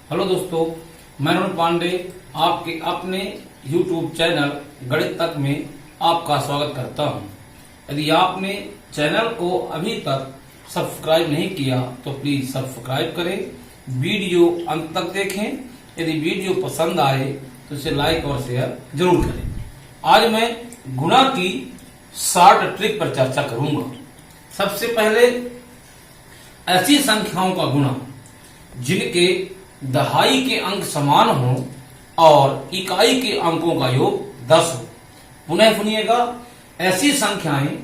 Hello दोस्तों, मैं अरुण पांडे आपके अपने YouTube चैनल गणित तक में आपका स्वागत करता हूं। यदि आपने चैनल को अभी तक सब्सक्राइब नहीं किया तो प्लीज सब्सक्राइब करें, वीडियो अंत तक देखें। यदि वीडियो पसंद आए तो इसे लाइक और शेयर जरूर करें। आज मैं गुणा की शॉर्ट ट्रिक पर चर्चा करूंगा। सबसे पहले ऐसी संख्याओं का गुणा जिनके दहाई के अंक समान हो और इकाई के अंकों का योग 10 हो। पुनः सुनिएगा, ऐसी संख्याएं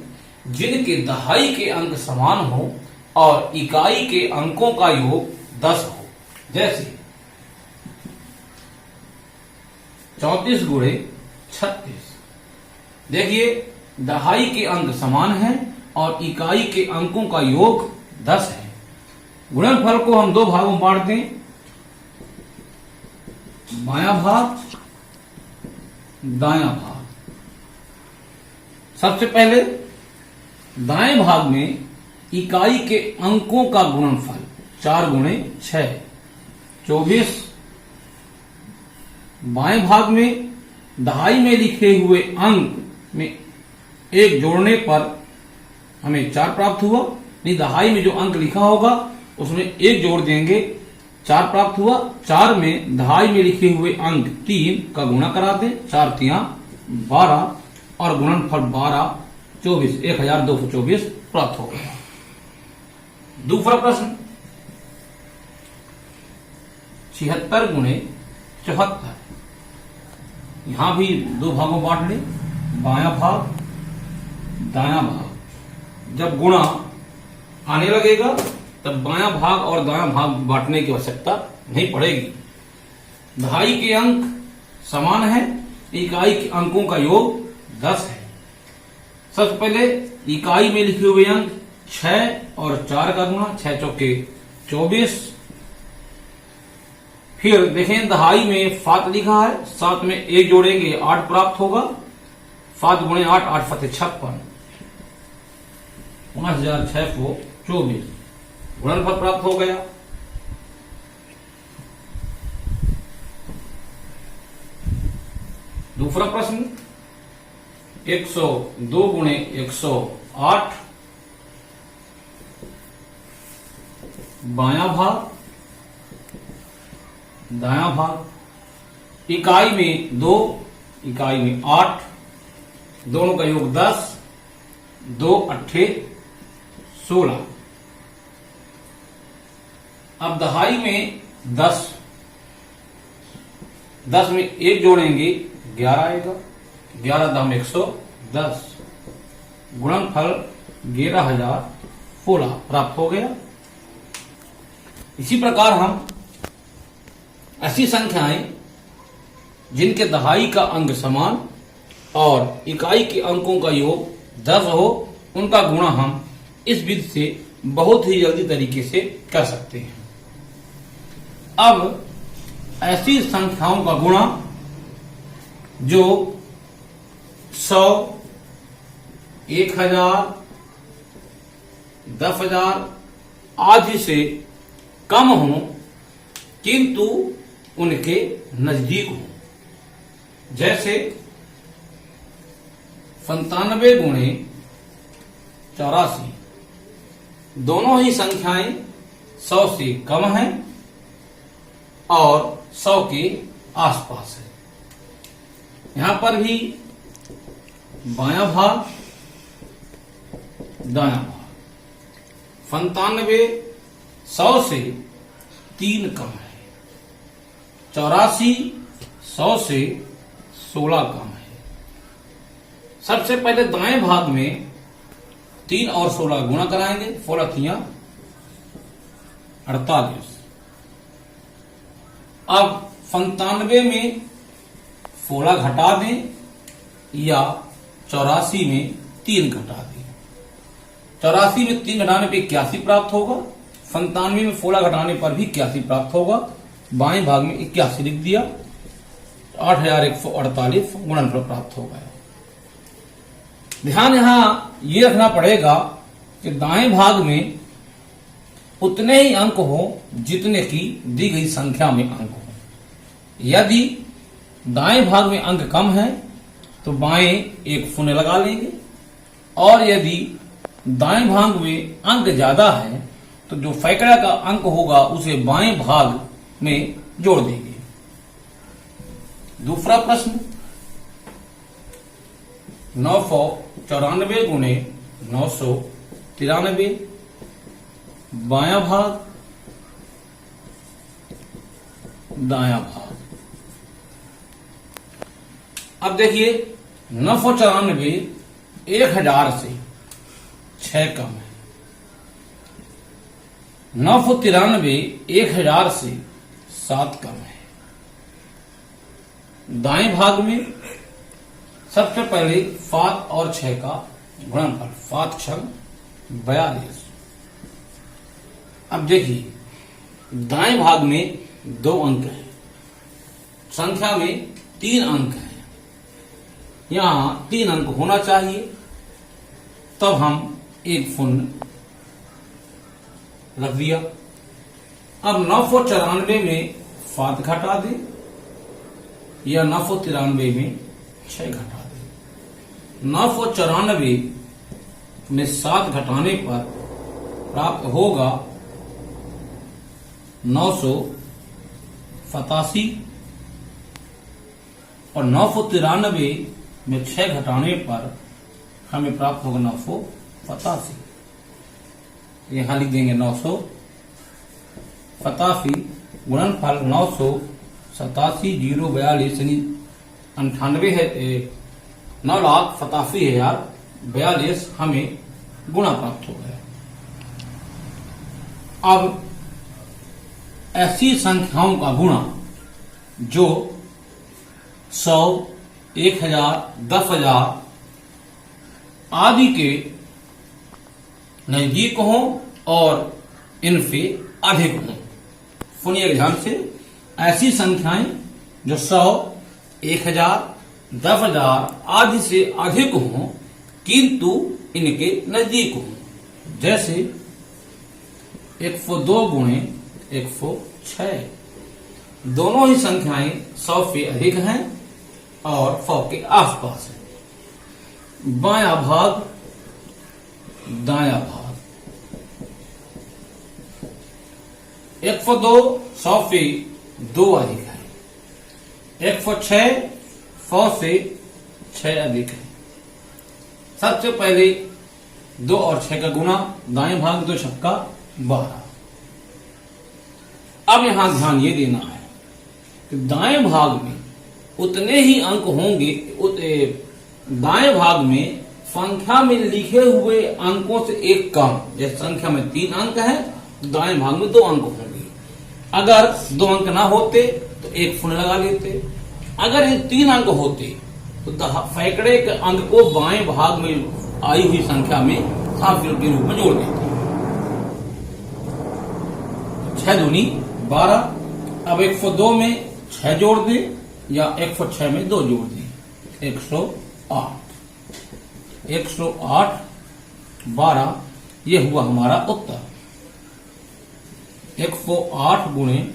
जिनके दहाई के अंक समान हो और इकाई के अंकों का योग 10 हो। जैसे 34 गुणे 36। देखिए, दहाई के अंक समान है और इकाई के अंकों का योग 10 है। गुणनफल को हम दो भागों में बांटते हैं, बायां भाग, दायां भाग। सबसे पहले दाएं भाग में इकाई के अंकों का गुणनफल 4 गुणे 6 24। बाएं भाग में दहाई में लिखे हुए अंक में एक जोड़ने पर हमें 4 प्राप्त हुआ। नहीं, दहाई में जो अंक लिखा होगा उसमें एक जोड़ देंगे, 4 प्राप्त हुआ। 4 में दहाई में लिखे हुए अंक 3 का गुणा करा दें, 4 तिया 12 और गुणनफल 12 24 1224 प्राप्त हो गया। दूसरा प्रश्न 76 गुणे 74। यहां भी दो भागों में बांट लें, बायां भाग, दायां भाग। जब गुणा आने लगेगा तब बायां भाग और दायां भाग बांटने की आवश्यकता नहीं पड़ेगी। दहाई के अंक समान है, इकाई के अंकों का योग 10 है। सबसे पहले इकाई में लिखे हुए अंक 6 और 4 का गुणा, 6 चौके 24। फिर देखें, दहाई में 7 लिखा है, 7 में 1 जोड़ेंगे 8 प्राप्त होगा। 7 गुणे 8 8 फते 56 5624 गुणनफल प्राप्त हो गया। दूसरा प्रश्न 102 गुणे 108। बायां भाग, दायां भाग। इकाई में 2, इकाई में 8, दोनों का योग 10, 2 8 16। अब दहाई में 10 में 1 जोड़ेंगे 11 आएगा, 11 दाम 110। गुणनफल 11016 प्राप्त हो गया। इसी प्रकार हम ऐसी संख्याएं जिनके दहाई का अंक समान और इकाई के अंकों का योग 10 हो, उनका गुणा हम इस विधि से बहुत ही जल्दी तरीके से कर सकते हैं। अब ऐसी संख्याओं का गुणा जो 100, 1000, 10,000 आदि से कम हो किंतु उनके नजदीक हो। जैसे 97 गुणे 84। दोनों ही संख्याएं 100 से कम हैं और 100 के आसपास है। यहां पर भी बायां भाग, दायां भाग। 97 100 से 3 कम है। 84 100 से 16 कम है। सबसे पहले दाएं भाग में 3 और 16 गुणा कराएंगे, 16 तिया 48। अब 97 में 16 घटा दें या 84 में 3 घटा दें। 84 में 3 घटाने पर 81 प्राप्त होगा। 97 में 16 घटाने पर भी 81 प्राप्त होगा। बाएं भाग में 81 लिख दिया, 8148 गुणनफल प्राप्त हो गया। ध्यान यहां ये रखना पड़ेगा कि दाएं भाग में उतने ही अंक हो जितने की दी गई संख्या में अंक हो। यदि दाएं भाग में अंक कम है तो बाएं एक शून्य लगा लेंगे, और यदि दाएं भाग में अंक ज्यादा है तो जो सैकड़ा का अंक होगा उसे बाएं भाग में जोड़ देंगे। दूसरा प्रश्न, 994 गुणे 993, बायां भाग दायां भाग। अब देखिए 994 1000 से 6 कम है, 993 1000 से 7 कम है। दाएं भाग में सबसे पहले 7 और 6 का गुणनफल, 7 6 42। अब देखिए दाएं भाग में 2 अंक है, संख्या में 3 अंक है, यहां 3 अंक होना चाहिए, तब हम एक शून्य रख दिया। अब 994 में 7 घटा दें या 993 में 6 घटा दें। 994 में 7 घटाने पर प्राप्त होगा 987, और 993 में 6 घटाने पर हमें प्राप्त होगा 987। यहां लिख देंगे 987 गुणनफल 987 042 यानी 98 है, 9,87,042 हमें गुणा प्राप्त हो गया। अब ऐसी संख्याओं का गुणा जो 100, 1000, 10,000 आदि के नजदीक हो और इनसे अधिक हो। सुनिए ध्यान से, ऐसी संख्याएं जो 100, 1000, 10,000 आदि से अधिक हो किंतु इनके नजदीक हो। जैसे 102 गुणे 106, दोनों ही संख्याएं 100 से अधिक हैं और 100 के आसपास है। बायां भाग दायां भाग, 102 100 से 2 अधिक है, 106 100 से 6 अधिक है। सबसे पहले 2 और 6 का गुणा, दाएं भाग 2 छक्का 12। अब यहां ध्यान ये देना है कि दाएं भाग में उतने ही अंक होंगे, दाएं भाग में संख्या में लिखे हुए अंकों से एक कम। जैसे संख्या में 3 अंक है तो दाएं भाग में 2 अंक होंगे। अगर 2 अंक ना होते तो एक शून्य लगा लेते। अगर ये 3 अंक होते तो सैकड़े के अंक को बाएं भाग में आई हुई संख्या में 7 के रूप में जोड़ देते। 6 दूनी 12। अब 102 में 6 जोड़ दें या 106 में 2 जोड़ दें, 108। 108 12 ये हुआ हमारा उत्तर। 108 गुणे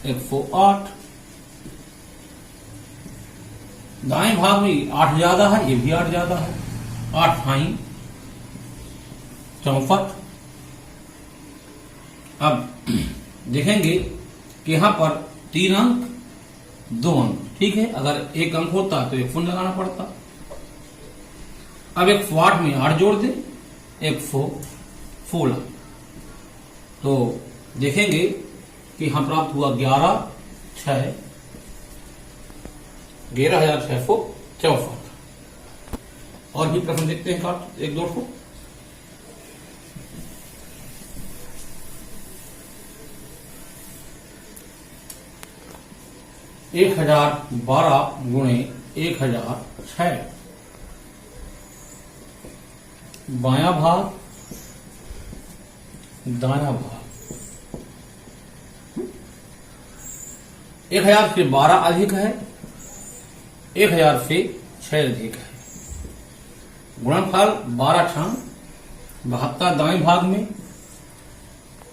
108। दाएं भाग में 8 ज्यादा है, ये भी 8 ज्यादा है। 8 ठाई 64। अब देखेंगे कि यहां पर 3 अंक 2 अंक, ठीक है। अगर 1 अंक होता तो 1 शून्य लगाना पड़ता। अब 108 में 8 जोड़ दें, 116। तो देखेंगे कि यहां प्राप्त हुआ 11,664। और भी प्रश्न देखते हैं काट 1-2 को। 1012 गुणे 1006, बायां भाग दायां भाग। 1000 से 12 अधिक है, 1000 से 6 अधिक है। गुणनफल 12 × 72 दाएं भाग में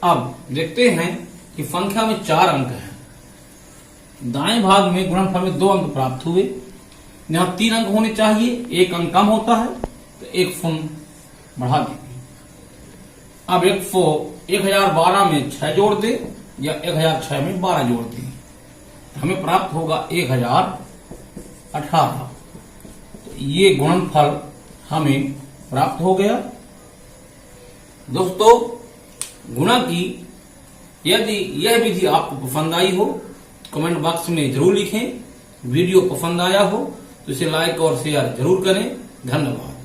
अब देखते हैं कि संख्या में 4 अंक हैं। दाएं भाग में गुणनफल में 2 अंक प्राप्त हुए। यहाँ 3 अंक होने चाहिए, 1 अंक कम होता है तो 1 शून्य बढ़ा देंगे। अब 1012 में 6 जोड़ दे या 1006 में 12 जोड़ दे, हमें प्राप्त होगा 1018। तो ये गुणनफल हमें प्राप्त हो गया। दोस्तों, गुणा की यदि यह विधि आपको पसंद आई हो, कमेंट बॉक्स में जरूर लिखें। वीडियो पसंद आया हो तो इसे लाइक और शेयर जरूर करें। धन्यवाद।